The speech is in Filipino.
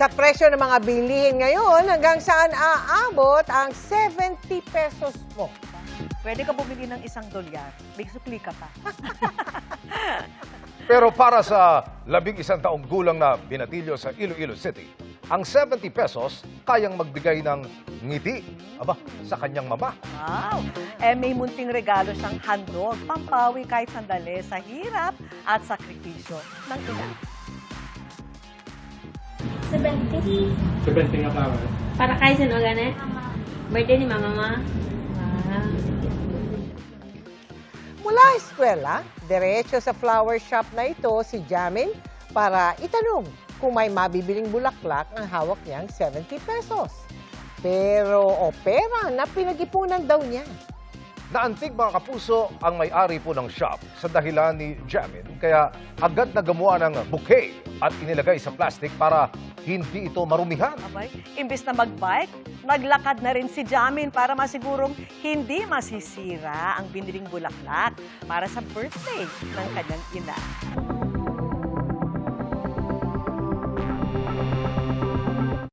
Sa presyo ng mga bilihin ngayon, hanggang saan aabot ang 70 pesos mo? Pwede ka bumili ng $1, may sukli ka pa. Pero para sa 11 taong gulang na binatilyo sa Iloilo City, ang 70 pesos kayang magbigay ng ngiti sa kanyang mama. Wow! May munting regalo siyang handog, pampawi kahit sandali sa hirap at sakripisyo ng ina. 70. 70 nga flower. Para kay sino gani? Birthday ni mama ma. Mula eskwela, diretso sa flower shop na ito si Jamin para itanong kung may mabibiling bulaklak ang hawak niyang 70 pesos. Pero pera na pinag-ipunan daw niya. Naantig mga kapuso ang may-ari po ng shop sa dahilan ni Jamin. Kaya agad na gumawa ng bouquet at inilagay sa plastic para hindi ito marumihan. Abay, imbis na mag-bike, naglakad na rin si Jamin para masigurong hindi masisira ang biniling bulaklak para sa birthday ng kanyang ina.